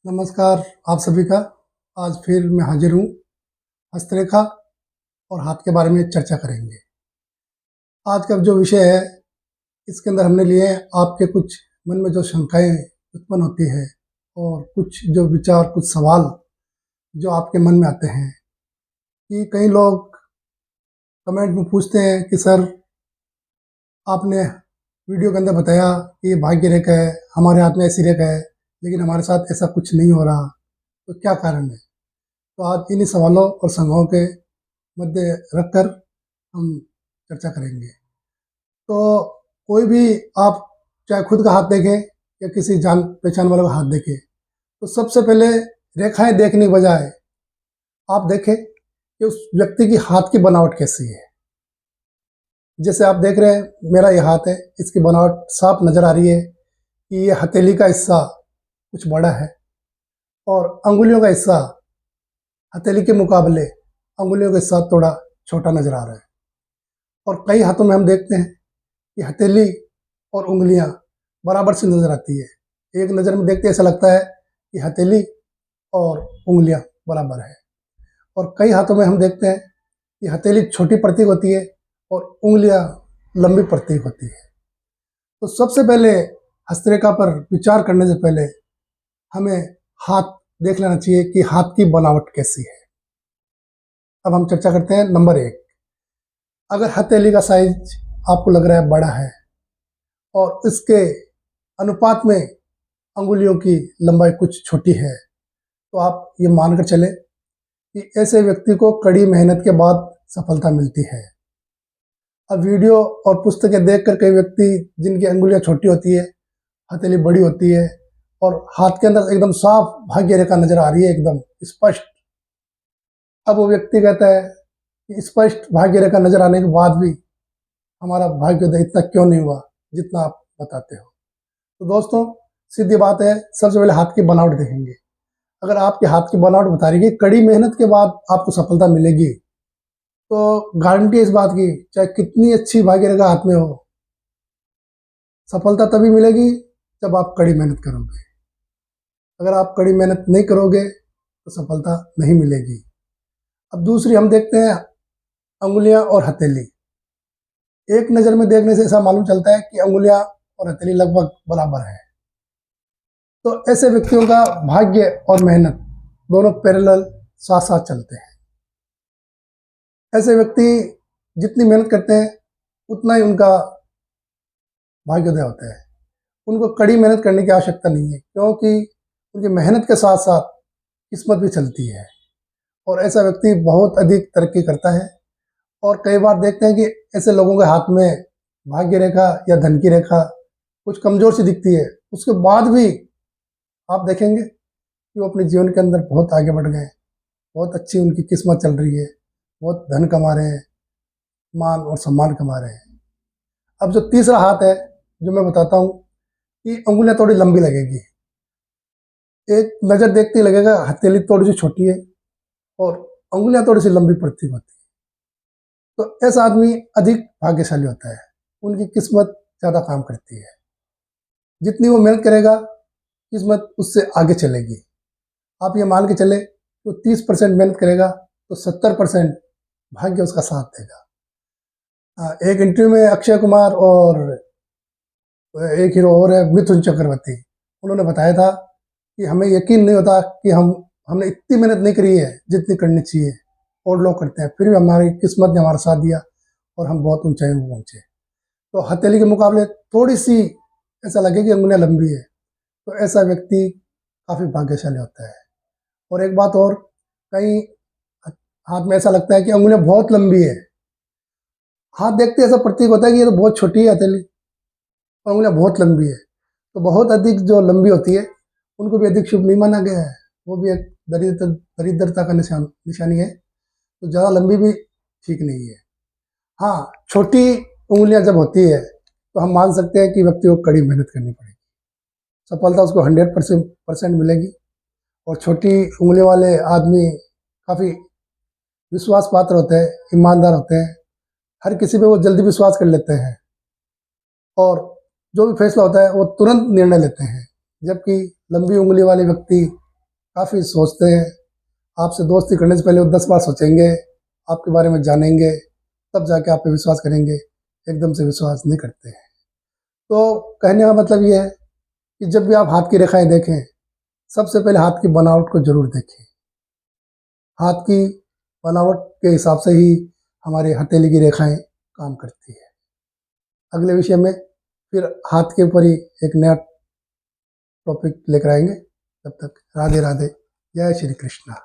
नमस्कार आप सभी का। आज फिर मैं हाजिर हूँ। हस्तरेखा और हाथ के बारे में चर्चा करेंगे। आज का जो विषय है इसके अंदर हमने लिए हैं आपके कुछ मन में जो शंकाएं उत्पन्न होती है और कुछ जो विचार, कुछ सवाल जो आपके मन में आते हैं कि कई लोग कमेंट में पूछते हैं कि सर आपने वीडियो के अंदर बताया कि ये भाग्य रेखा है, हमारे हाथ में ऐसी रेखा है, लेकिन हमारे साथ ऐसा कुछ नहीं हो रहा, तो क्या कारण है। तो आज इन्हीं सवालों और शंकाओं के मध्य रखकर हम चर्चा करेंगे। तो कोई भी आप चाहे खुद का हाथ देखें या किसी जान पहचान वालों का हाथ देखें, तो सबसे पहले रेखाएं देखने के बजाय आप देखें कि उस व्यक्ति की हाथ की बनावट कैसी है। जैसे आप देख रहे हैं मेरा ये हाथ है, इसकी बनावट साफ नजर आ रही है कि ये हथेली का हिस्सा कुछ बड़ा है और अंगुलियों का हिस्सा हथेली के मुकाबले अंगुलियों के साथ थोड़ा छोटा नजर आ रहा है। और कई हाथों में हम देखते हैं कि हथेली और उंगलियां बराबर से नजर आती है। एक नज़र में देखते ऐसा लगता है कि हथेली और उंगलियां बराबर है। और कई हाथों में हम देखते हैं कि हथेली छोटी प्रतीक होती है और उंगलियां लंबी प्रतीक होती है। तो सबसे पहले हस्तरेखा पर विचार करने से पहले हमें हाथ देख लेना चाहिए कि हाथ की बनावट कैसी है। अब हम चर्चा करते हैं। नंबर 1, अगर हथेली का साइज आपको लग रहा है बड़ा है और इसके अनुपात में अंगुलियों की लंबाई कुछ छोटी है, तो आप ये मानकर चले कि ऐसे व्यक्ति को कड़ी मेहनत के बाद सफलता मिलती है। अब वीडियो और पुस्तकें देखकर कई व्यक्ति जिनकी अंगुलियां छोटी होती है, हथेली बड़ी होती है और हाथ के अंदर एकदम साफ भाग्य रेखा नजर आ रही है, एकदम स्पष्ट। अब वो व्यक्ति कहता है कि स्पष्ट भाग्य रेखा नजर आने के बाद भी हमारा भाग्योदय इतना क्यों नहीं हुआ जितना आप बताते हो। तो दोस्तों सीधी बात है, सबसे पहले हाथ की बनावट देखेंगे। अगर आपके हाथ की बनावट बता रही है कि कड़ी मेहनत के बाद आपको सफलता मिलेगी, तो गारंटी इस बात की, चाहे कितनी अच्छी भाग्य रेखा हाथ में हो, सफलता तभी मिलेगी जब आप कड़ी मेहनत करोगे। अगर आप कड़ी मेहनत नहीं करोगे तो सफलता नहीं मिलेगी। अब दूसरी हम देखते हैं अंगुलियां और हथेली। एक नज़र में देखने से ऐसा मालूम चलता है कि अंगुलियां और हथेली लगभग बराबर है। तो ऐसे व्यक्तियों का भाग्य और मेहनत दोनों पैरेलल साथ साथ चलते हैं। ऐसे व्यक्ति जितनी मेहनत करते हैं उतना ही उनका भाग्योदय होता है। उनको कड़ी मेहनत करने की आवश्यकता नहीं है, क्योंकि उनकी मेहनत के साथ साथ किस्मत भी चलती है और ऐसा व्यक्ति बहुत अधिक तरक्की करता है। और कई बार देखते हैं कि ऐसे लोगों के हाथ में भाग्य रेखा या धन की रेखा कुछ कमजोर सी दिखती है, उसके बाद भी आप देखेंगे कि वो अपने जीवन के अंदर बहुत आगे बढ़ गए, बहुत अच्छी उनकी किस्मत चल रही है, बहुत धन कमा रहे हैं, मान और सम्मान कमा रहे हैं। अब जो तीसरा हाथ है जो मैं बताता हूँ कि उंगलियां थोड़ी लंबी लगेगी। एक नज़र देखते ही लगेगा हथेली थोड़ी सी छोटी है और उंगलियां थोड़ी सी लंबी प्रतीत होती है। तो ऐसा आदमी अधिक भाग्यशाली होता है, उनकी किस्मत ज़्यादा काम करती है। जितनी वो मेहनत करेगा किस्मत उससे आगे चलेगी। आप ये मान के चले तो 30% मेहनत करेगा तो 70% भाग्य उसका साथ देगा। एक इंटरव्यू में अक्षय कुमार और एक हीरो और है मिथुन चक्रवर्ती, उन्होंने बताया था कि हमें यकीन नहीं होता कि हमने इतनी मेहनत नहीं करी है जितनी करनी चाहिए, और लोग करते हैं, फिर भी हमारी किस्मत ने हमारा साथ दिया और हम बहुत ऊंचाई में पहुंचे। तो हथेली के मुकाबले थोड़ी सी ऐसा लगे कि अंगुलियां लंबी है, तो ऐसा व्यक्ति काफ़ी भाग्यशाली होता है। और एक बात और, कहीं हाथ में ऐसा लगता है कि अंगुलियां बहुत लंबी है, हाथ देखते ऐसा प्रतीक होता है कि ये तो बहुत छोटी है हथेली, और अंगुलियां बहुत लंबी है। तो बहुत अधिक जो लंबी होती है उनको भी अधिक शुभ नहीं माना गया है, वो भी एक दरिद्रता का निशानी है। तो ज़्यादा लंबी भी ठीक नहीं है। हाँ, छोटी उंगलियां जब होती है तो हम मान सकते हैं कि व्यक्ति को कड़ी मेहनत करनी पड़ेगी, सफलता उसको 100% मिलेगी। और छोटी उंगलियों वाले आदमी काफ़ी विश्वास पात्र होते हैं, ईमानदार होते हैं, हर किसी पे वो जल्दी विश्वास कर लेते हैं और जो भी फैसला होता है वो तुरंत निर्णय लेते हैं। जबकि लंबी उंगली वाले व्यक्ति काफ़ी सोचते हैं। आपसे दोस्ती करने से पहले वो 10 बार सोचेंगे, आपके बारे में जानेंगे, तब जाके आप पे विश्वास करेंगे, एकदम से विश्वास नहीं करते हैं। तो कहने का मतलब ये है कि जब भी आप हाथ की रेखाएं देखें, सबसे पहले हाथ की बनावट को जरूर देखें। हाथ की बनावट के हिसाब से ही हमारी हथेली की रेखाएं काम करती है। अगले विषय में फिर हाथ के ऊपर ही एक नया टॉपिक लेकर आएंगे। तब तक राधे राधे, जय श्री कृष्णा।